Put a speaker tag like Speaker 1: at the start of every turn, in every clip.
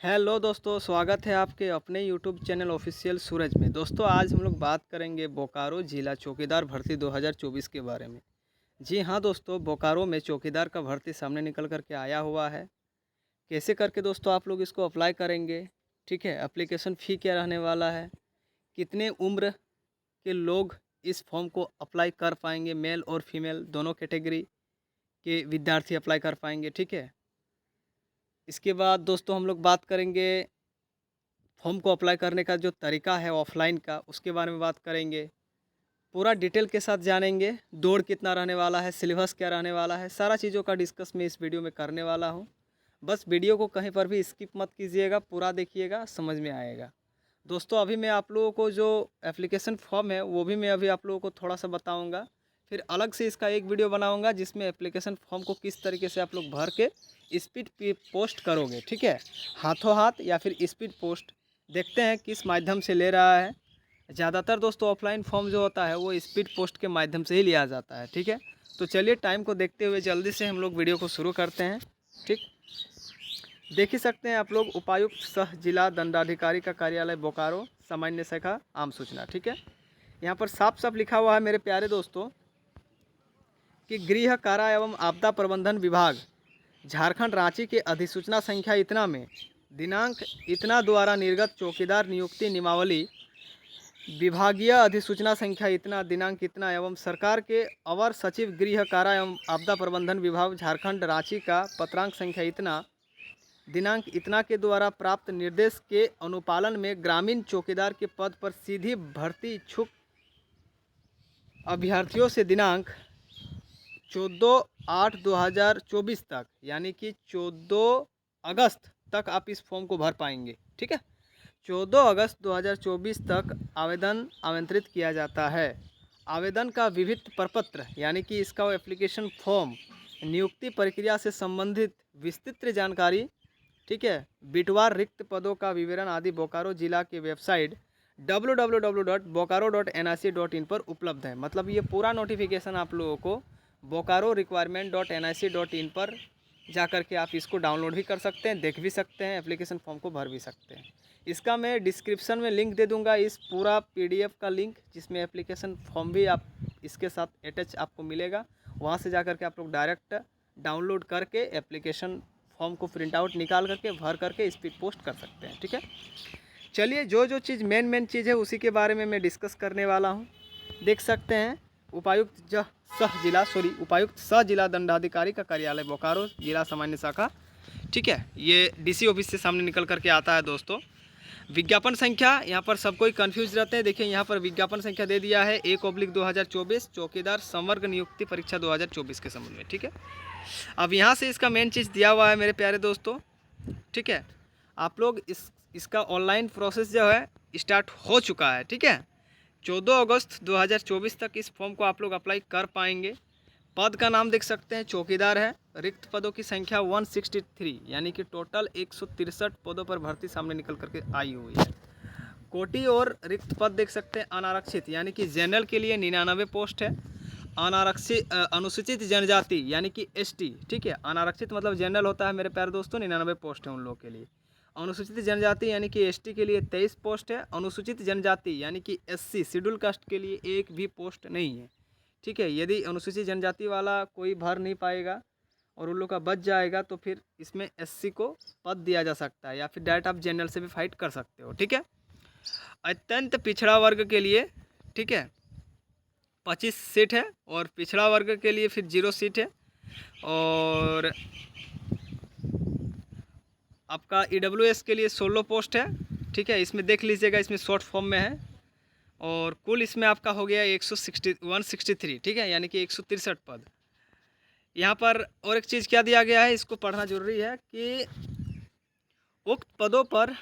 Speaker 1: Hello दोस्तों, स्वागत है आपके अपने यूट्यूब चैनल ऑफिशियल सूरज में। दोस्तों, आज हम लोग बात करेंगे बोकारो जिला चौकीदार भर्ती 2024 के बारे में। जी हाँ दोस्तों, बोकारो में चौकीदार का भर्ती सामने निकल कर के आया हुआ है। कैसे करके दोस्तों आप लोग इसको अप्लाई करेंगे, ठीक है। एप्लीकेशन फ़ी क्या रहने वाला है, कितने उम्र के लोग इस फॉर्म को अप्लाई कर पाएंगे, मेल और फीमेल दोनों कैटेगरी के विद्यार्थी अप्लाई कर पाएंगे, ठीक है। इसके बाद दोस्तों हम लोग बात करेंगे फॉर्म को अप्लाई करने का जो तरीका है ऑफलाइन का, उसके बारे में बात करेंगे। पूरा डिटेल के साथ जानेंगे, दौड़ कितना रहने वाला है, सिलेबस क्या रहने वाला है, सारा चीज़ों का डिस्कस मैं इस वीडियो में करने वाला हूँ। बस वीडियो को कहीं पर भी स्किप मत कीजिएगा, पूरा देखिएगा, समझ में आएगा। दोस्तों, अभी मैं आप लोगों को जो एप्लीकेशन फॉर्म है वो भी मैं अभी आप लोगों को थोड़ा सा बताऊँगा। फिर अलग से इसका एक वीडियो बनाऊँगा जिसमें एप्लीकेशन फॉर्म को किस तरीके से आप लोग भर के स्पीड पे पोस्ट करोगे, ठीक है। हाथों हाथ या फिर स्पीड पोस्ट, देखते हैं किस माध्यम से ले रहा है। ज़्यादातर दोस्तों ऑफलाइन फॉर्म जो होता है वो स्पीड पोस्ट के माध्यम से ही लिया जाता है, ठीक है। तो चलिए टाइम को देखते हुए जल्दी से हम लोग वीडियो को शुरू करते हैं, ठीक। देख ही सकते हैं आप लोग, उपायुक्त सह जिला दंडाधिकारी का कार्यालय बोकारो, सामान्य शाखा आम सूचना, ठीक है। यहाँ पर साफ साफ लिखा हुआ है मेरे प्यारे दोस्तों कि गृह कारा एवं आपदा प्रबंधन विभाग झारखंड रांची के अधिसूचना संख्या इतना में दिनांक इतना द्वारा निर्गत चौकीदार नियुक्ति नियमावली, विभागीय अधिसूचना संख्या इतना दिनांक इतना एवं सरकार के अवर सचिव गृह कारा एवं आपदा प्रबंधन विभाग झारखंड रांची का पत्रांक संख्या इतना दिनांक इतना के द्वारा प्राप्त निर्देश के अनुपालन में ग्रामीण चौकीदार के पद पर सीधी भर्ती इच्छुक अभ्यर्थियों से दिनांक 14/8/2024 तक, यानी कि 14 अगस्त तक आप इस फॉर्म को भर पाएंगे, ठीक है। 14 अगस्त 2024 तक आवेदन आमंत्रित किया जाता है। आवेदन का विविध प्रपत्र, यानी कि इसका एप्लीकेशन फॉर्म, नियुक्ति प्रक्रिया से संबंधित विस्तृत जानकारी, ठीक है, बिटवार रिक्त पदों का विवरण आदि बोकारो जिला के वेबसाइट www.bokaro.nic.in पर उपलब्ध है। मतलब ये पूरा नोटिफिकेशन आप लोगों को बोकारो requirement.nic.in पर जाकर के आप इसको डाउनलोड भी कर सकते हैं, देख भी सकते हैं, एप्लीकेशन फॉर्म को भर भी सकते हैं। इसका मैं डिस्क्रिप्शन में लिंक दे दूंगा, इस पूरा PDF का लिंक, जिसमें एप्लीकेशन फॉर्म भी आप इसके साथ अटैच आपको मिलेगा। वहाँ से जाकर के आप लोग डायरेक्ट डाउनलोड करके एप्लीकेशन फॉर्म को प्रिंट आउट निकाल करके भर करके स्पीड पोस्ट कर सकते हैं, ठीक है। चलिए, जो चीज़ मेन चीज़ है उसी के बारे में मैं डिस्कस करने वाला हूँ। देख सकते हैं, उपायुक्त सह जिला दंडाधिकारी का कार्यालय बोकारो जिला सामान्य शाखा, ठीक है। ये DC ऑफिस से सामने निकल करके आता है दोस्तों। विज्ञापन संख्या, यहाँ पर सब कोई कन्फ्यूज रहते हैं। देखिए यहाँ पर विज्ञापन संख्या दे दिया है 1/2024 चौकीदार संवर्ग नियुक्ति परीक्षा 2024 के संबंध में, ठीक है। अब यहाँ से इसका मेन चीज़ दिया हुआ है मेरे प्यारे दोस्तों, ठीक है। आप लोग इसका ऑनलाइन प्रोसेस जो है स्टार्ट हो चुका है, ठीक है। 14 अगस्त 2024 तक इस फॉर्म को आप लोग अप्लाई कर पाएंगे। पद का नाम देख सकते हैं, चौकीदार है। रिक्त पदों की संख्या 163, यानी कि टोटल 163 पदों पर भर्ती सामने निकल करके आई हुई है। कोटि और रिक्त पद देख सकते हैं अनारक्षित, यानी कि जनरल के लिए 99 पोस्ट है। अनारक्षित अनुसूचित जनजाति यानी कि ST, ठीक है। अनारक्षित मतलब जनरल होता है मेरे प्यारे दोस्तों, 99 पोस्ट है उन लोगों के लिए। अनुसूचित जनजाति यानी कि ST के लिए 23 पोस्ट है। अनुसूचित जनजाति यानी कि SC शेड्यूल कास्ट के लिए एक भी पोस्ट नहीं है, ठीक है। यदि अनुसूचित जनजाति वाला कोई भर नहीं पाएगा और उन लोग का बच जाएगा तो फिर इसमें SC को पद दिया जा सकता है, या फिर डायरेक्ट आप जनरल से भी फाइट कर सकते हो, ठीक है। अत्यंत पिछड़ा वर्ग के लिए, ठीक है, 25 सीट है, और पिछड़ा वर्ग के लिए फिर 0 सीट है। और आपका EWS के लिए 16 पोस्ट है, ठीक है। इसमें देख लीजिएगा, इसमें शॉर्ट फॉर्म में है। और कुल इसमें आपका हो गया 163, ठीक है, यानी कि 163 पद। यहाँ पर और एक चीज़ क्या दिया गया है, इसको पढ़ना जरूरी है कि उक्त पदों पर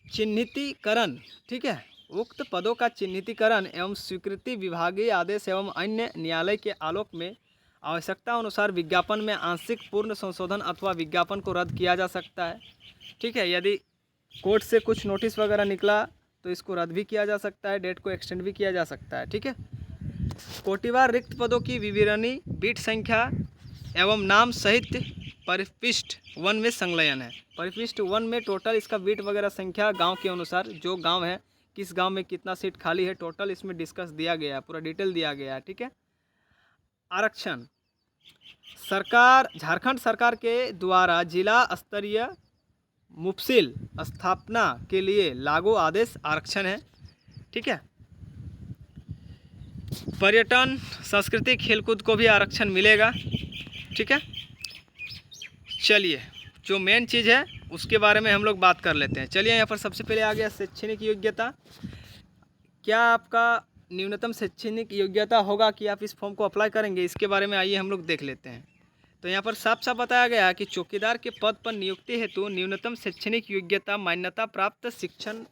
Speaker 1: चिन्हितीकरण, ठीक है, उक्त पदों का चिन्हितीकरण एवं स्वीकृति विभागीय आदेश एवं अन्य न्यायालय के आलोक में आवश्यकता अनुसार विज्ञापन में आंशिक पूर्ण संशोधन अथवा विज्ञापन को रद्द किया जा सकता है, ठीक है। यदि कोर्ट से कुछ नोटिस वगैरह निकला तो इसको रद्द भी किया जा सकता है, डेट को एक्सटेंड भी किया जा सकता है, ठीक है। कोटिवार रिक्त पदों की विवरणी, बीट संख्या एवं नाम सहित परिशिष्ट 1 में संलयन है। परिशिष्ट 1 में टोटल इसका बीट वगैरह संख्या गांव के अनुसार, जो गांव है किस गांव में कितना सीट खाली है, टोटल इसमें डिस्कस दिया गया है, पूरा डिटेल दिया गया है। ठीक है। आरक्षण सरकार, झारखंड सरकार के द्वारा जिला स्तरीय मुफसिल स्थापना के लिए लागू आदेश आरक्षण है। ठीक है। पर्यटन, संस्कृति, खेलकूद को भी आरक्षण मिलेगा। ठीक है। चलिए, जो मेन चीज़ है उसके बारे में हम लोग बात कर लेते हैं। चलिए, यहाँ पर सबसे पहले आ गया शैक्षणिक योग्यता। क्या आपका न्यूनतम शैक्षणिक योग्यता होगा कि आप इस फॉर्म को अप्लाई करेंगे, इसके बारे में आइए हम लोग देख लेते हैं। तो यहाँ पर साफ साफ बताया गया है कि चौकीदार के पद पर नियुक्ति हेतु न्यूनतम शैक्षणिक योग्यता मान्यता प्राप्त शिक्षण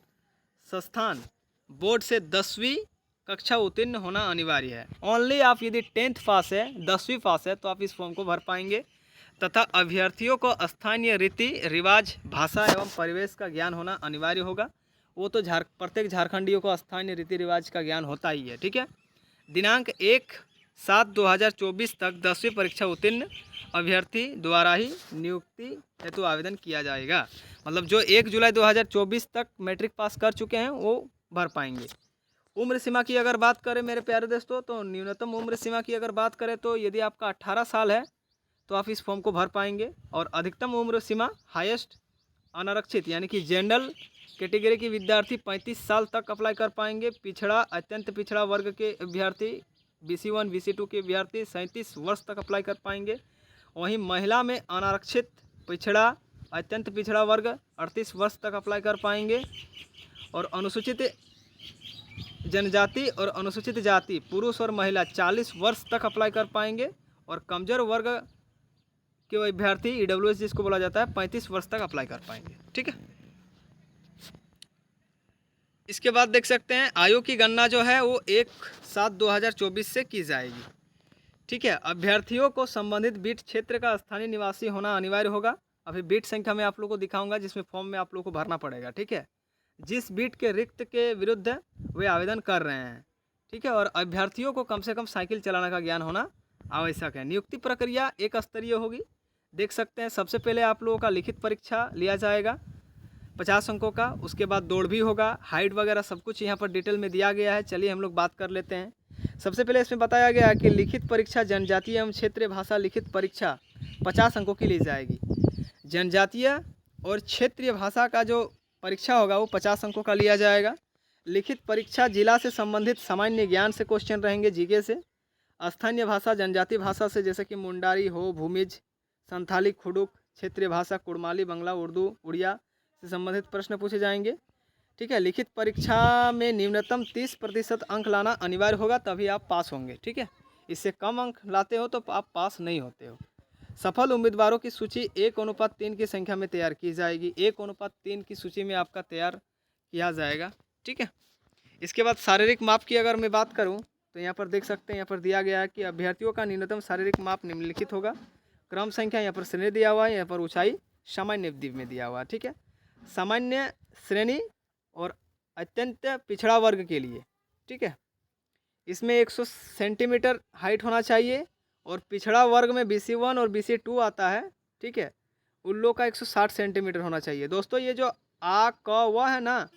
Speaker 1: संस्थान बोर्ड से 10वीं कक्षा उत्तीर्ण होना अनिवार्य है। ओनली आप यदि 10th पास है, 10वीं पास है, तो आप इस फॉर्म को भर पाएंगे। तथा अभ्यर्थियों को स्थानीय रीति रिवाज, भाषा एवं परिवेश का ज्ञान होना अनिवार्य होगा। वो तो प्रत्येक झारखंडियों को स्थानीय रीति रिवाज का ज्ञान होता ही है। ठीक है। दिनांक 1/7/2024 तक 10वीं परीक्षा उत्तीर्ण अभ्यर्थी द्वारा ही नियुक्ति हेतु आवेदन किया जाएगा। मतलब जो 1 जुलाई 2024 तक मैट्रिक पास कर चुके हैं वो भर पाएंगे। उम्र सीमा की अगर बात करें मेरे प्यारे दोस्तों, तो न्यूनतम उम्र सीमा की अगर बात करें तो यदि आपका 18 साल है तो आप इस फॉर्म को भर पाएंगे। और अधिकतम उम्र सीमा हाईएस्ट अनारक्षित यानी कि जनरल कैटेगरी के विद्यार्थी 35 साल तक अप्लाई कर पाएंगे। पिछड़ा, अत्यंत पिछड़ा वर्ग के अभ्यर्थी BC1 BC2 के अभ्यर्थी 37 वर्ष तक अप्लाई कर पाएंगे। वहीं महिला में अनारक्षित, पिछड़ा, अत्यंत पिछड़ा वर्ग 38 वर्ष तक अप्लाई कर पाएंगे। और अनुसूचित जनजाति और अनुसूचित जाति पुरुष और महिला 40 वर्ष तक अप्लाई कर पाएंगे। और कमजोर वर्ग के अभ्यर्थी EWS जिसको बोला जाता है 35 वर्ष तक अप्लाई कर पाएंगे। ठीक है। इसके बाद देख सकते हैं आयु की गणना जो है वो 1/7/2024 से की जाएगी। ठीक है। अभ्यर्थियों को संबंधित बीट क्षेत्र का स्थानीय निवासी होना अनिवार्य होगा। अभी बीट संख्या में आप लोग को दिखाऊंगा जिसमें फॉर्म में आप लोग को भरना पड़ेगा। ठीक है। जिस बीट के रिक्त के विरुद्ध वे आवेदन कर रहे हैं। ठीक है। और अभ्यर्थियों को कम से कम साइकिल चलाने का ज्ञान होना आवश्यक है। नियुक्ति प्रक्रिया एक स्तरीय होगी। देख सकते हैं सबसे पहले आप लोगों का लिखित परीक्षा लिया जाएगा 50 अंकों का। उसके बाद दौड़ भी होगा, हाइट वगैरह सब कुछ यहाँ पर डिटेल में दिया गया है। चलिए हम लोग बात कर लेते हैं। सबसे पहले इसमें बताया गया है कि लिखित परीक्षा जनजातीय एवं क्षेत्रीय भाषा लिखित परीक्षा 50 अंकों की ली जाएगी। जनजातीय और क्षेत्रीय भाषा का जो परीक्षा होगा वो 50 अंकों का लिया जाएगा। लिखित परीक्षा जिला से संबंधित सामान्य ज्ञान से क्वेश्चन रहेंगे, जीके से। स्थानीय भाषा जनजातीय भाषा से जैसे कि मुंडारी हो, भूमिज, संथाली, खुडुक, क्षेत्रीय भाषा कुड़माली, बंगला, उर्दू, उड़िया से संबंधित प्रश्न पूछे जाएंगे। ठीक है। लिखित परीक्षा में न्यूनतम 30% अंक लाना अनिवार्य होगा, तभी आप पास होंगे। ठीक है। इससे कम अंक लाते हो तो आप पास नहीं होते हो। सफल उम्मीदवारों की सूची 1:3 की संख्या में तैयार की जाएगी। 1:3 की सूची में आपका तैयार किया जाएगा। ठीक है। इसके बाद शारीरिक माप की अगर मैं बात करूं तो यहाँ पर देख सकते हैं, यहाँ पर दिया गया है कि अभ्यर्थियों का न्यूनतम शारीरिक माप निम्नलिखित होगा। क्रम संख्या यहाँ पर श्रेणी दिया हुआ है, यहाँ पर ऊंचाई सामान्य द्वीप में दिया हुआ है। ठीक है। सामान्य श्रेणी और अत्यंत पिछड़ा वर्ग के लिए। ठीक है। इसमें 100 सेंटीमीटर हाइट होना चाहिए। और पिछड़ा वर्ग में BC1 और BC2 आता है। ठीक है। उन लोग का 160 सेंटीमीटर होना चाहिए। दोस्तों ये जो आ क व है ना,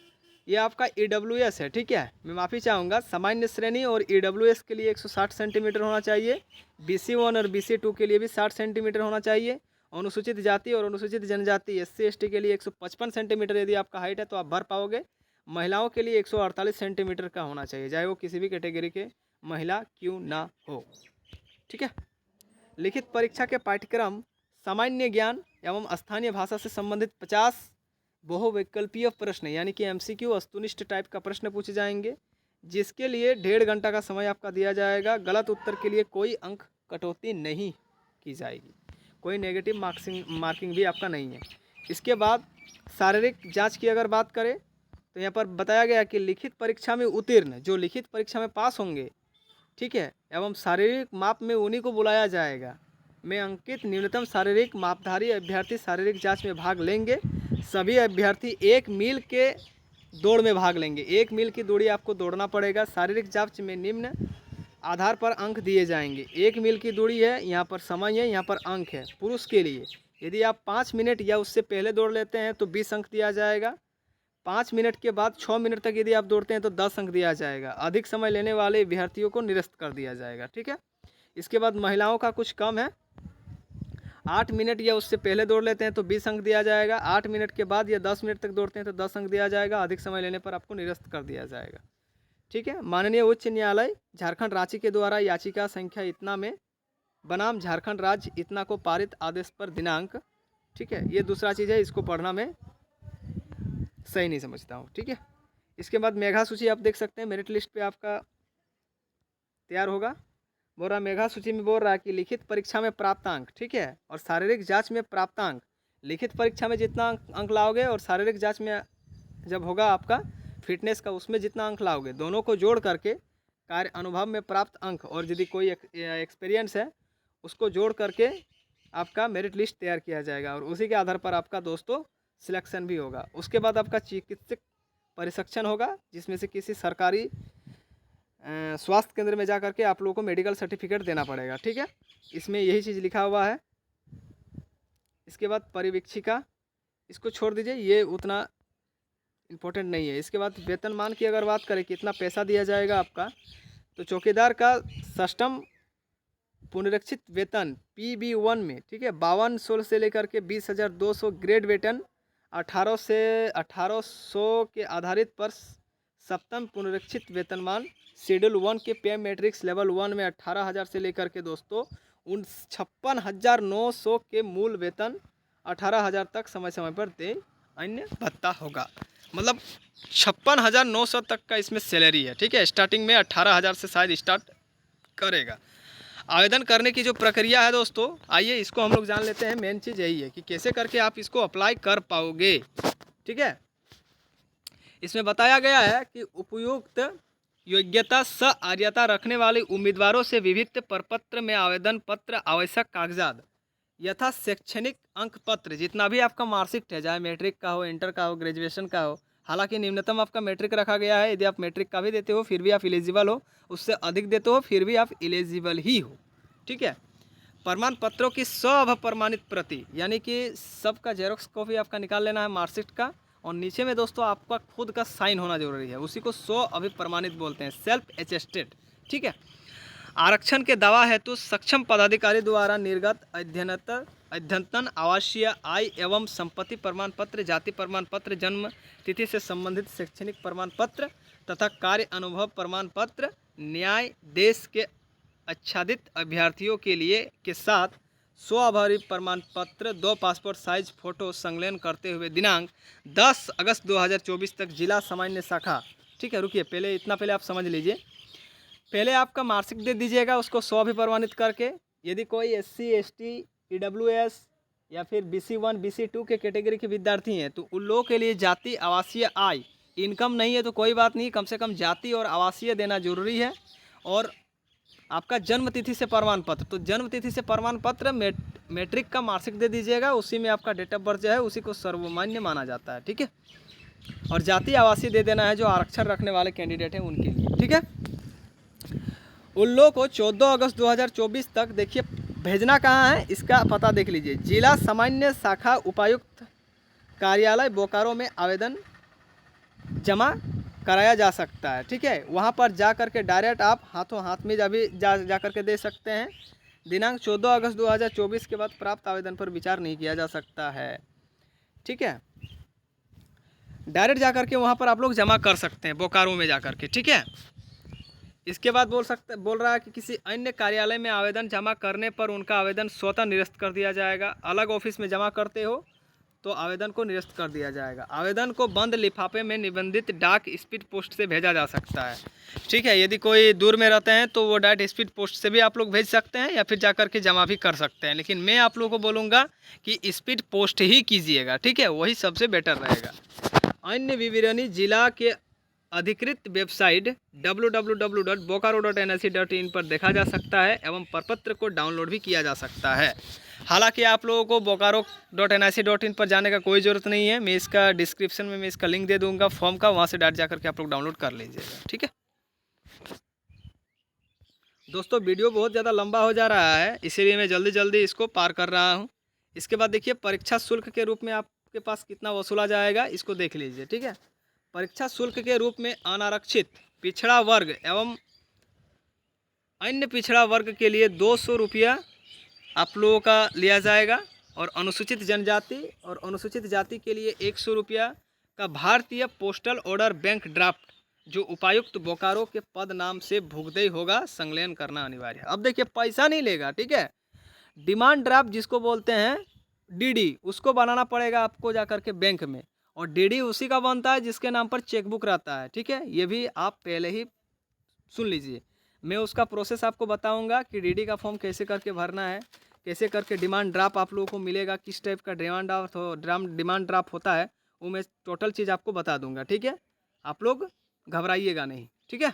Speaker 1: ये आपका EWS है। ठीक है। मैं माफ़ी चाहूँगा, सामान्य श्रेणी और EWS के लिए 160 सेंटीमीटर होना चाहिए। BC1 और BC2 के लिए भी 60 सेंटीमीटर होना चाहिए। अनुसूचित जाति और अनुसूचित जनजाति SC ST के लिए 155 सेंटीमीटर यदि आपका हाइट है तो आप भर पाओगे। महिलाओं के लिए 148 सेंटीमीटर का होना चाहिए, चाहे वो किसी भी कैटेगरी के महिला क्यों ना हो। ठीक है। लिखित परीक्षा के पाठ्यक्रम सामान्य ज्ञान एवं स्थानीय भाषा से संबंधित 50 बहुविकल्पीय प्रश्न यानी कि MCQ वस्तुनिष्ठ टाइप का प्रश्न पूछे जाएंगे, जिसके लिए 1.5 घंटा का समय आपका दिया जाएगा। गलत उत्तर के लिए कोई अंक कटौती नहीं की जाएगी, कोई नेगेटिव मार्किंग भी आपका नहीं है। इसके बाद शारीरिक जांच की अगर बात करें तो यहाँ पर बताया गया कि लिखित परीक्षा में उत्तीर्ण जो लिखित परीक्षा में पास होंगे, ठीक है, एवं शारीरिक माप में उन्हीं को बुलाया जाएगा। में अंकित न्यूनतम शारीरिक मापधारी अभ्यर्थी शारीरिक जांच में भाग लेंगे। सभी अभ्यर्थी 1 मील के दौड़ में भाग लेंगे। 1 मील की दूरी आपको दौड़ना पड़ेगा। शारीरिक जांच में निम्न आधार पर अंक दिए जाएंगे। 1 मील की दूरी है, यहाँ पर समय है, यहाँ पर अंक है। पुरुष के लिए यदि आप 5 मिनट या उससे पहले दौड़ लेते हैं तो 20 अंक दिया जाएगा। 5 मिनट के बाद 6 मिनट तक यदि आप दौड़ते हैं तो 10 अंक दिया जाएगा। अधिक समय लेने वाले अभ्यर्थियों को निरस्त कर दिया जाएगा। ठीक है। इसके बाद महिलाओं का कुछ कम है। 8 मिनट या उससे पहले दौड़ लेते हैं तो 20 अंक दिया जाएगा। 8 मिनट के बाद या 10 मिनट तक दौड़ते हैं तो 10 अंक दिया जाएगा। अधिक समय लेने पर आपको निरस्त कर दिया जाएगा। ठीक है। माननीय उच्च न्यायालय झारखंड रांची के द्वारा याचिका संख्या इतना में बनाम झारखंड राज्य इतना को पारित आदेश पर दिनांक। ठीक है। ये दूसरा चीज़ है, इसको पढ़ना मैं सही नहीं समझता हूँ। ठीक है। इसके बाद मेधा सूची आप देख सकते हैं, मेरिट लिस्ट पे आपका तैयार होगा। बोल रहा मेधा सूची में बोल रहा है कि लिखित परीक्षा में प्राप्त अंक, ठीक है, और शारीरिक जांच में प्राप्त अंक। लिखित परीक्षा में जितना अंक लाओगे और शारीरिक जांच में जब होगा आपका फिटनेस का, उसमें जितना अंक लाओगे, दोनों को जोड़ करके कार्य अनुभव में प्राप्त अंक और यदि कोई एक्सपीरियंस है उसको जोड़ करके आपका मेरिट लिस्ट तैयार किया जाएगा और उसी के आधार पर आपका दोस्तों सिलेक्शन भी होगा। उसके बाद आपका चिकित्सक परीक्षण होगा, जिसमें से किसी सरकारी स्वास्थ्य केंद्र में जा करके आप लोगों को मेडिकल सर्टिफिकेट देना पड़ेगा। ठीक है। इसमें यही चीज़ लिखा हुआ है। इसके बाद परिवीक्षिका, इसको छोड़ दीजिए, ये उतना इम्पोर्टेंट नहीं है। इसके बाद वेतनमान की अगर बात करें कितना पैसा दिया जाएगा आपका, तो चौकीदार का षष्ठम पुनरीक्षित वेतन PB1 में, ठीक है, 5200 से लेकर के 20,200 ग्रेड वेतन 1800 के आधारित पर सप्तम पुनरीक्षित वेतनमान शेड्यूल 1 के पे मैट्रिक्स लेवल 1 में 18,000 से लेकर के दोस्तों 56,900 के मूल वेतन 18,000 तक समय समय पर दे अन्य भत्ता होगा। मतलब 56,900 तक का इसमें सैलरी है। ठीक है। स्टार्टिंग में 18,000 से शायद स्टार्ट करेगा। आवेदन करने की जो प्रक्रिया है दोस्तों, आइए इसको हम लोग जान लेते हैं। मेन चीज़ यही है कि कैसे करके आप इसको अप्लाई कर पाओगे। ठीक है। इसमें बताया गया है कि उपयुक्त योग्यता आर्यता रखने वाले उम्मीदवारों से विभिन्न प्रपत्र में आवेदन पत्र, आवश्यक कागजात यथा शैक्षणिक अंक पत्र, जितना भी आपका मार्कशीट है, चाहे मैट्रिक का हो, इंटर का हो, ग्रेजुएशन का हो, हालांकि न्यूनतम आपका मैट्रिक रखा गया है। यदि आप मैट्रिक का भी देते हो फिर भी आप एलिजिबल हो, उससे अधिक देते हो फिर भी आप एलिजिबल ही हो। ठीक है। प्रमाण पत्रों की 100 प्रमाणित प्रति, यानी कि सबका जेरोक्स कॉपी आपका निकाल लेना है मार्कशीट का, और नीचे में दोस्तों आपका खुद का साइन होना जरूरी है, उसी को 100 अभिप्रमाणित बोलते हैं, सेल्फ अटेस्टेड। ठीक है। आरक्षण के दावा हेतु सक्षम पदाधिकारी द्वारा निर्गत अद्यतन आवासीय आय एवं संपत्ति प्रमाण पत्र, जाति प्रमाण पत्र, जन्म तिथि से संबंधित शैक्षणिक प्रमाण पत्र तथा कार्य अनुभव प्रमाण पत्र, न्याय देश के आच्छादित अभ्यर्थियों के लिए के साथ 100 आभारी प्रमाण पत्र, 2 पासपोर्ट साइज फोटो संकलन करते हुए दिनांक 10 अगस्त 2024 तक जिला सामान्य शाखा। ठीक है। रुकिए, पहले इतना पहले आप समझ लीजिए। पहले आपका मार्कशीट दे दीजिएगा उसको 100 भी प्रमाणित करके। यदि कोई SC ST EWS या फिर BC1 BC2 के कैटेगरी के विद्यार्थी हैं तो उन लोगों के लिए जाति, आवासीय आय, इनकम नहीं है तो कोई बात नहीं, कम से कम जाति और आवासीय देना जरूरी है। और आपका जन्म तिथि से प्रमाण पत्र, तो जन्म तिथि से प्रमाण पत्र मैट्रिक का मार्कशीट दे दीजिएगा, उसी में आपका डेट ऑफ बर्थ जो है उसी को सर्वमान्य माना जाता है। ठीक है। और जाति आवासीय दे देना है जो आरक्षण रखने वाले कैंडिडेट हैं उनके लिए। ठीक है। उन लोगों को 14 अगस्त 2024 तक, देखिए भेजना कहाँ है इसका पता देख लीजिए, जिला सामान्य शाखा उपायुक्त कार्यालय बोकारो में आवेदन जमा कराया जा सकता है। ठीक है। वहाँ पर जा कर के डायरेक्ट आप हाथों हाथ में जा कर के दे सकते हैं। दिनांक 14 अगस्त 2024 के बाद प्राप्त आवेदन पर विचार नहीं किया जा सकता है। ठीक है। डायरेक्ट जा कर के वहाँ पर आप लोग जमा कर सकते हैं बोकारो में जा कर के। ठीक है। इसके बाद बोल रहा है कि किसी अन्य कार्यालय में आवेदन जमा करने पर उनका आवेदन स्वतः निरस्त कर दिया जाएगा। अलग ऑफिस में जमा करते हो तो आवेदन को निरस्त कर दिया जाएगा। आवेदन को बंद लिफाफे में निबंधित डाक स्पीड पोस्ट से भेजा जा सकता है। ठीक है। यदि कोई दूर में रहते हैं तो वो डायरेक्ट स्पीड पोस्ट से भी आप लोग भेज सकते हैं या फिर जा कर के जमा भी कर सकते हैं, लेकिन मैं आप लोगों को बोलूँगा कि स्पीड पोस्ट ही कीजिएगा। ठीक है। वही सबसे बेटर रहेगा। अन्य विवरणी जिला के अधिकृत वेबसाइट www.bokaro.nic.in पर देखा जा सकता है एवं प्रपत्र को डाउनलोड भी किया जा सकता है। हालांकि आप लोगों को bokaro.nic.in पर जाने का कोई ज़रूरत नहीं है, मैं इसका डिस्क्रिप्शन में मैं इसका लिंक दे दूंगा फॉर्म का, वहां से डायरेक्ट जा करके आप लोग डाउनलोड कर लीजिएगा। ठीक है दोस्तों, वीडियो बहुत ज़्यादा लंबा हो जा रहा है, इसीलिए मैं जल्दी जल्दी इसको पार कर रहा हूँ। इसके बाद देखिए परीक्षा शुल्क के रूप में आपके पास कितना वसूला जाएगा, इसको देख लीजिए। ठीक है, परीक्षा शुल्क के रूप में अनारक्षित, पिछड़ा वर्ग एवं अन्य पिछड़ा वर्ग के लिए 200 रुपया आप लोगों का लिया जाएगा, और अनुसूचित जनजाति और अनुसूचित जाति के लिए 100 रुपया का भारतीय पोस्टल ऑर्डर बैंक ड्राफ्ट जो उपायुक्त बोकारो के पद नाम से भुगतान होगा, संलग्न करना अनिवार्य है। अब देखिए पैसा नहीं लेगा, ठीक है। डिमांड ड्राफ्ट जिसको बोलते हैं डीडी, उसको बनाना पड़ेगा आपको जाकर के बैंक में, और डीडी उसी का बनता है जिसके नाम पर चेकबुक रहता है। ठीक है, ये भी आप पहले ही सुन लीजिए, मैं उसका प्रोसेस आपको बताऊंगा कि डीडी का फॉर्म कैसे करके भरना है, कैसे करके डिमांड ड्राफ्ट आप लोगों को मिलेगा, किस टाइप का डिमांड ड्राफ्ट होता है, वो मैं टोटल चीज़ आपको बता दूंगा। ठीक है, आप लोग घबराइएगा नहीं। ठीक है,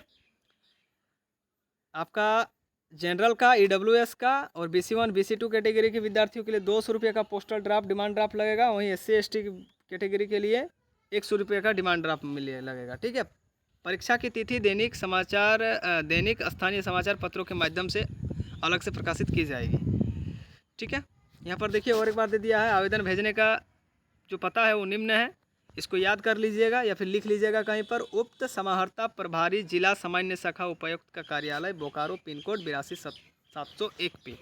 Speaker 1: आपका जनरल का, ईडब्ल्यूएस का और BC1 BC2 कैटेगरी के विद्यार्थियों के लिए 200 रुपये का पोस्टल ड्राफ्ट डिमांड ड्राफ्ट लगेगा। वहीं SC ST कैटेगरी के लिए 100 रुपये का डिमांड ड्राफ्ट लगेगा। ठीक है, परीक्षा की तिथि दैनिक स्थानीय समाचार पत्रों के माध्यम से अलग से प्रकाशित की जाएगी। ठीक है, यहाँ पर देखिए और एक बार दे दिया है, आवेदन भेजने का जो पता है वो निम्न है, इसको याद कर लीजिएगा या फिर लिख लीजिएगा कहीं पर। उक्त समाहर्ता प्रभारी जिला सामान्य शाखा उपायुक्त का कार्यालय बोकारो, पिन कोड 82,701 पे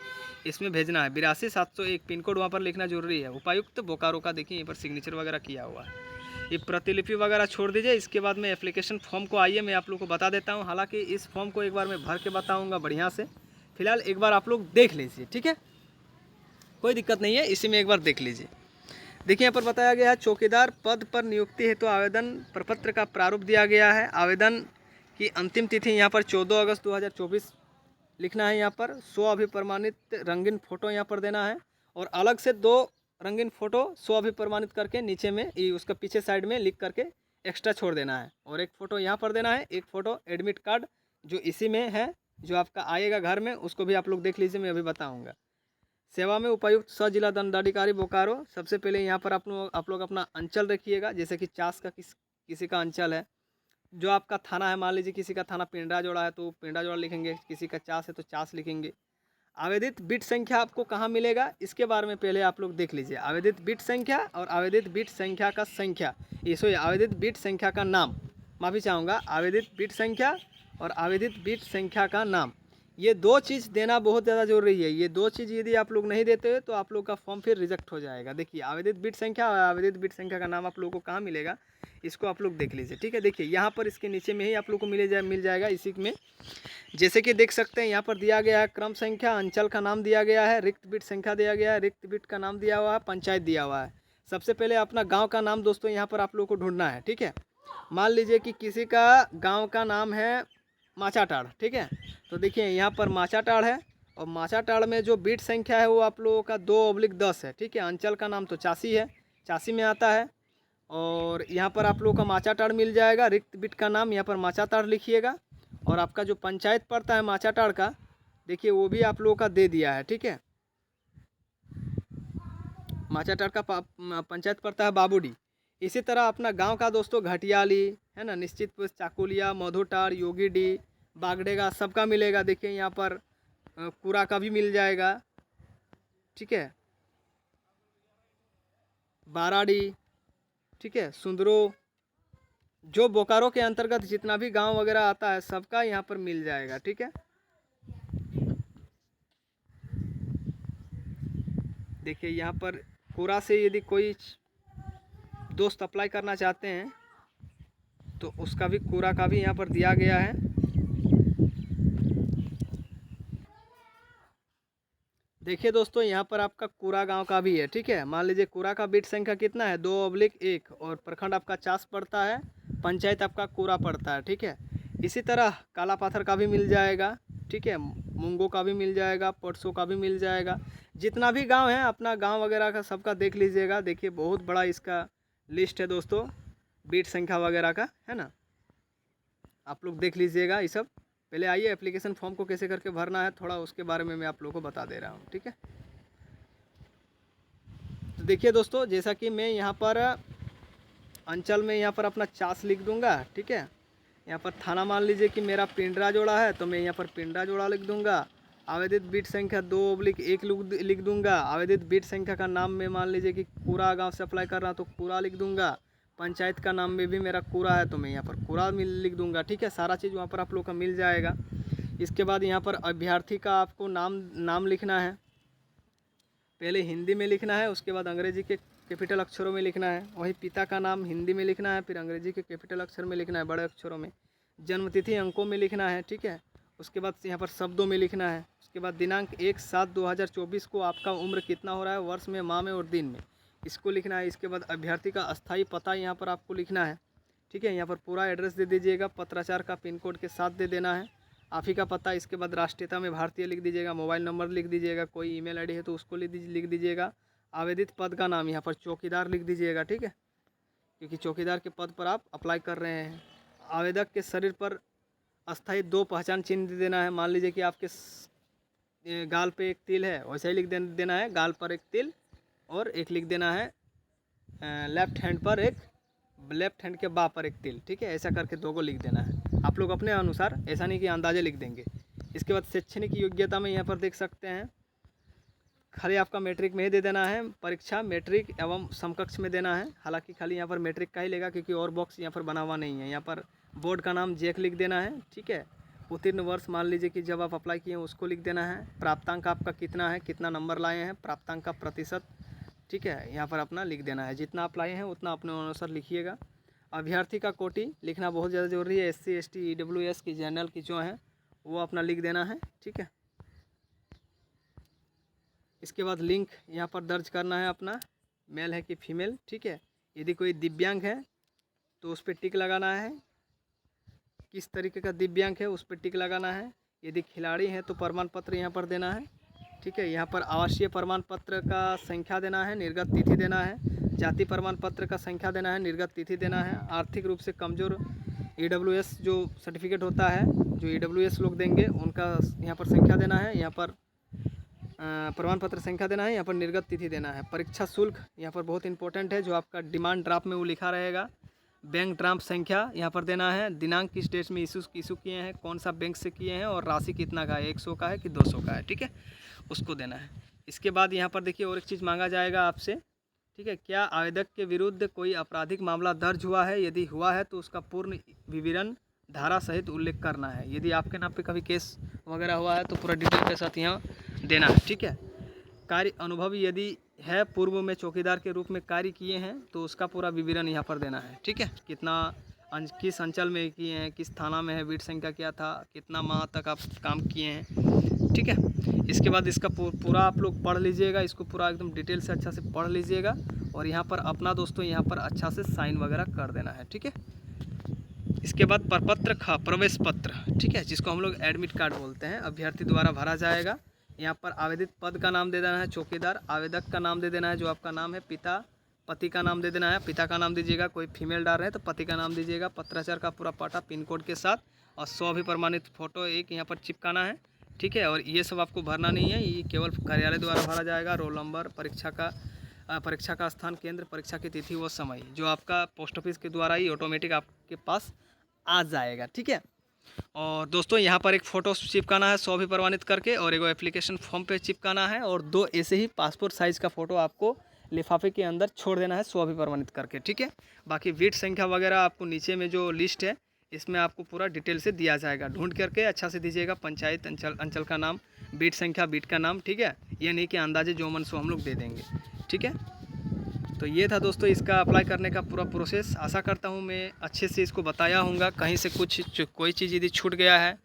Speaker 1: इसमें भेजना है। 82,701 पिन कोड वहाँ पर लिखना जरूरी है। उपायुक्त बोकारो का देखिए यहाँ पर सिग्नेचर वगैरह किया हुआ है। ये प्रतिलिपि वगैरह छोड़ दीजिए। इसके बाद में एप्लीकेशन फॉर्म को आइए मैं आप लोग को बता देता हूँ। हालाँकि इस फॉर्म को एक बार मैं भर के बताऊँगा बढ़िया से, फिलहाल एक बार आप लोग देख लीजिए। ठीक है, कोई दिक्कत नहीं है, इसी में एक बार देख लीजिए। देखिए यहाँ पर बताया गया है, चौकीदार पद पर नियुक्ति हेतु आवेदन प्रपत्र का प्रारूप दिया गया है। आवेदन की अंतिम तिथि यहाँ पर 14 अगस्त 2024 लिखना है। यहाँ पर 100 अभिप्रमाणित रंगीन फ़ोटो यहाँ पर देना है, और अलग से 2 रंगीन फ़ोटो 100 अभिप्रमाणित करके नीचे में उसका पीछे साइड में लिख करके एक्स्ट्रा छोड़ देना है, और एक फ़ोटो यहाँ पर देना है। एक फ़ोटो एडमिट कार्ड जो इसी में है, जो आपका आएगा घर में, उसको भी आप लोग देख लीजिए, मैं अभी बताऊँगा। सेवा में उपायुक्त सह जिला दंडाधिकारी बोकारो। सबसे पहले यहाँ पर आप लोग अपना अंचल रखिएगा, जैसे कि चास का किसी का अंचल है, जो आपका थाना है, मान लीजिए किसी का थाना पिंडरा जोड़ा है तो पिंडरा जोड़ा लिखेंगे, किसी का चास है तो चास लिखेंगे। आवेदित बिट संख्या आपको कहाँ मिलेगा, इसके बारे में पहले आप लोग देख लीजिए। आवेदित बिट संख्या और आवेदित बिट संख्या का संख्या, ये आवेदित बिट संख्या का नाम, माफ़ी चाहूँगा, आवेदित बिट संख्या और आवेदित बिट संख्या का नाम, ये 2 चीज़ देना बहुत ज़्यादा जरूरी है। ये 2 चीज़ यदि आप लोग नहीं देते हो तो आप लोग का फॉर्म फिर रिजेक्ट हो जाएगा। देखिए आवेदित बिट संख्या और आवेदित बिट संख्या का नाम आप लोगों को कहाँ मिलेगा, इसको आप लोग देख लीजिए। ठीक है, देखिए यहाँ पर इसके नीचे में ही आप लोग को मिल जाएगा इसी में। जैसे कि देख सकते हैं यहाँ पर दिया गया है क्रम संख्या, अंचल का नाम दिया गया है, रिक्त बिट संख्या दिया गया है, रिक्त बिट का नाम दिया हुआ है, पंचायत दिया हुआ है। सबसे पहले अपना गाँव का नाम दोस्तों यहाँ पर आप लोग को ढूंढना है। ठीक है, मान लीजिए कि किसी का गाँव का नाम है माचाटाड़। ठीक है, तो देखिए यहाँ पर माचाटाड़ है, और माचाटाड़ में जो बीट संख्या है वो आप लोगों का 2/10 है। ठीक है, अंचल का नाम तो चासी है, चासी में आता है, और यहाँ पर आप लोगों का माचाटाड़ मिल जाएगा। रिक्त बिट का नाम यहाँ पर माचाटाड़ लिखिएगा, और आपका जो पंचायत पड़ता है माचाटाड़ का, देखिए वो भी आप लोगों का दे दिया है। ठीक है, माचाटाड़ का पंचायत पड़ता है बाबूडी। इसी तरह अपना गांव का दोस्तों घटियाली है ना, निश्चितपुर, चाकुलिया, मधुटाड़, योगीडी, बागडेगा, सबका मिलेगा। देखिए यहाँ पर कुरा का भी मिल जाएगा। ठीक है, बाराडी, ठीक है, सुंदरो, जो बोकारो के अंतर्गत जितना भी गांव वगैरह आता है सबका यहाँ पर मिल जाएगा। ठीक है, देखिए यहाँ पर कुरा से यदि कोई दोस्त अप्लाई करना चाहते हैं तो उसका भी कुरा का भी यहाँ पर दिया गया है। देखिए दोस्तों यहाँ पर आपका कुरा गांव का भी है। ठीक है, मान लीजिए कुरा का बिट संख्या कितना है, 2/1, और प्रखंड आपका चास पड़ता है, पंचायत आपका कुरा पड़ता है। ठीक है, इसी तरह काला पाथर का भी मिल जाएगा। ठीक है, मुंगो का भी मिल जाएगा, पटसो का भी मिल जाएगा। जितना भी गांव है अपना गांव वगैरह का सबका देख लीजिएगा। देखिए बहुत बड़ा इसका लिस्ट है दोस्तों, बीट संख्या वगैरह का, है ना, आप लोग देख लीजिएगा ये सब। पहले आइए एप्लीकेशन फॉर्म को कैसे करके भरना है, थोड़ा उसके बारे में मैं आप लोगों को बता दे रहा हूँ। ठीक है, तो देखिए दोस्तों, जैसा कि मैं यहाँ पर अंचल में यहाँ पर अपना चास लिख दूँगा। ठीक है, यहाँ पर थाना मान लीजिए कि मेरा पिंडरा जोड़ा है तो मैं यहाँ पर पिंडरा जोड़ा लिख दूँगा, आवेदित बिट संख्या 2/1 लिख दूंगा। आवेदित बिट संख्या का नाम में मान लीजिए कि कूरा गांव से अप्लाई कर रहा हूँ तो कूरा लिख दूंगा। पंचायत का नाम में भी मेरा कूरा है तो मैं यहाँ पर कूरा लिख दूंगा। ठीक है, सारा चीज़ वहाँ पर आप लोग का मिल जाएगा। इसके बाद यहाँ पर अभ्यर्थी का आपको नाम लिखना है। पहले हिंदी में लिखना है, उसके बाद अंग्रेजी के कैपिटल अक्षरों में लिखना है। वही पिता का नाम हिंदी में लिखना है, फिर अंग्रेजी के कैपिटल अक्षर में लिखना है, बड़े अक्षरों में। जन्मतिथि अंकों में लिखना है। ठीक है, उसके बाद यहाँ पर शब्दों में लिखना है। उसके बाद दिनांक 1/7/2024 को आपका उम्र कितना हो रहा है, वर्ष में, माह में और दिन में, इसको लिखना है। इसके बाद अभ्यर्थी का अस्थायी पता यहाँ पर आपको लिखना है। ठीक है, यहाँ पर पूरा एड्रेस दे दीजिएगा, पत्राचार का पिन कोड के साथ दे देना है, आप ही का पता। इसके बाद राष्ट्रीयता में भारतीय लिख दीजिएगा, मोबाइल नंबर लिख दीजिएगा, कोई ईमेल आईडी है तो उसको लिख दीजिएगा। आवेदित पद का नाम यहाँ पर चौकीदार लिख दीजिएगा। ठीक है, क्योंकि चौकीदार के पद पर आप अप्लाई कर रहे हैं। आवेदक के शरीर पर अस्थायी 2 पहचान चिन्ह देना है। मान लीजिए कि आपके गाल पे एक तिल है, वैसे ही लिख देना है, गाल पर एक तिल, और एक लिख देना है लेफ्ट हैंड के बाँ पर एक तिल। ठीक है, ऐसा करके 2 को लिख देना है आप लोग अपने अनुसार, ऐसा नहीं कि अंदाजे लिख देंगे। इसके बाद शैक्षणिक योग्यता में यहाँ पर देख सकते हैं, खाली आपका मैट्रिक में ही दे देना है। परीक्षा मैट्रिक एवं समकक्ष में देना है। हालांकि खाली यहाँ पर मैट्रिक का ही लेगा, क्योंकि और बॉक्स यहाँ पर बना हुआ नहीं है। यहाँ पर बोर्ड का नाम जैक लिख देना है। ठीक है, उत्तीर्ण वर्ष मान लीजिए कि जब आप अप्लाई किए हैं उसको लिख देना है। प्राप्तांक आपका कितना है, कितना नंबर लाए हैं, प्राप्तांक का प्रतिशत। ठीक है, यहाँ पर अपना लिख देना है, जितना आप लाए हैं उतना अपने अनुसार लिखिएगा। अभ्यर्थी का कोटि लिखना बहुत ज़्यादा जरूरी है। SC ST EWS की जनरल की जो है वो अपना लिख देना है। ठीक है, इसके बाद लिंक यहाँ पर दर्ज करना है अपना, मेल है कि फीमेल। ठीक है, यदि कोई दिव्यांग है तो उस पर टिक लगाना है, किस तरीके का दिव्यांग है उस पर टिक लगाना है। यदि खिलाड़ी है तो प्रमाण पत्र यहाँ पर देना है। ठीक है, यहाँ पर आवासीय प्रमाण पत्र का संख्या देना है, निर्गत तिथि देना है। जाति प्रमाण पत्र का संख्या देना है, निर्गत तिथि देना है। आर्थिक रूप से कमज़ोर EWS जो सर्टिफिकेट होता है, जो EWS लोग देंगे उनका यहाँ पर संख्या देना है। यहाँ पर प्रमाण पत्र संख्या देना है, यहाँ पर निर्गत तिथि देना है। परीक्षा शुल्क यहाँ पर बहुत इंपॉर्टेंट है, जो आपका डिमांड ड्राफ्ट में वो लिखा रहेगा। बैंक ड्राफ्ट संख्या यहाँ पर देना है। दिनांक किस डेट में इशू किए हैं, कौन सा बैंक से किए हैं, और राशि कितना का है, 100 का है कि 200 का है। ठीक है, उसको देना है। इसके बाद यहाँ पर देखिए और एक चीज़ मांगा जाएगा आपसे। ठीक है, क्या आवेदक के विरुद्ध कोई आपराधिक मामला दर्ज हुआ है, यदि हुआ है तो उसका पूर्ण विवरण धारा सहित उल्लेख करना है। यदि आपके नाम पे कभी केस वगैरह हुआ है तो पूरा डिटेल के साथ यहाँ देना है। ठीक है, कार्य अनुभव यदि है, पूर्व में चौकीदार के रूप में कार्य किए हैं तो उसका पूरा विवरण यहाँ पर देना है। ठीक है, किस अंचल में किए हैं, किस थाना में है, बीट संख्या क्या था, कितना माह तक आप काम किए हैं। ठीक है, इसके बाद इसका पूरा आप लोग पढ़ लीजिएगा, इसको पूरा एकदम डिटेल से अच्छा से पढ़ लीजिएगा, और यहाँ पर अपना दोस्तों यहाँ पर अच्छा से साइन वगैरह कर देना है। ठीक है, इसके बाद प्रपत्र ख प्रवेश पत्र। ठीक है, जिसको हम लोग एडमिट कार्ड बोलते हैं, अभ्यर्थी द्वारा भरा जाएगा। यहाँ पर आवेदित पद का नाम दे देना है चौकीदार, आवेदक का नाम दे देना है जो आपका नाम है, पति का नाम दे देना है, पिता का नाम दीजिएगा, कोई फीमेल डाल रहे हैं तो पति का नाम दीजिएगा, पत्राचार का पूरा पता पिन कोड के साथ, और 100 भी प्रमाणित फ़ोटो एक यहाँ पर चिपकाना है। ठीक है, और ये सब आपको भरना नहीं है, ये केवल कार्यालय द्वारा भरा जाएगा। रोल नंबर, परीक्षा का स्थान, केंद्र, परीक्षा की तिथि व समय, जो आपका पोस्ट ऑफिस के द्वारा ही ऑटोमेटिक आपके पास आ जाएगा। ठीक है, और दोस्तों यहाँ पर एक फ़ोटो चिपकाना है 100 भी प्रमाणित करके, और एक एप्लीकेशन फॉर्म पे चिपकाना है, और 2 ऐसे ही पासपोर्ट साइज़ का फ़ोटो आपको लिफाफे के अंदर छोड़ देना है 100 भी प्रमाणित करके। ठीक है, बाकी बीट संख्या वगैरह आपको नीचे में जो लिस्ट है इसमें आपको पूरा डिटेल से दिया जाएगा, ढूंढ करके अच्छा से दीजिएगा। पंचायत, अंचल का नाम, बीट संख्या, बीट का नाम। ठीक है, ये नहीं कि अंदाजे जो मन सो हम लोग दे देंगे। ठीक है, तो ये था दोस्तों इसका अप्लाई करने का पूरा प्रोसेस। आशा करता हूँ मैं अच्छे से इसको बताया होऊंगा। कहीं से कोई चीज़ यदि छूट गया है,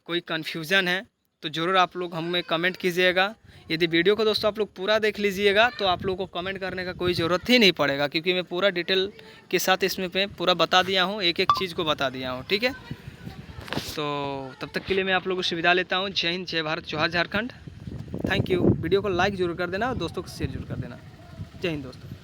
Speaker 1: कोई कन्फ्यूज़न है तो ज़रूर आप लोग हमें कमेंट कीजिएगा। यदि वीडियो को दोस्तों आप लोग पूरा देख लीजिएगा तो आप लोगों को कमेंट करने का कोई ज़रूरत ही नहीं पड़ेगा, क्योंकि मैं पूरा डिटेल के साथ इसमें पे पूरा बता दिया हूँ, एक एक चीज़ को बता दिया हूँ। ठीक है, तो तब तक के लिए मैं आप लोगों से विदा लेता हूँ। जय हिंद, जय भारत, जोहार झारखंड। Thank you. वीडियो को लाइक ज़रूर कर देना और दोस्तों को शेयर जरूर कर देना। जय हिंद दोस्तों।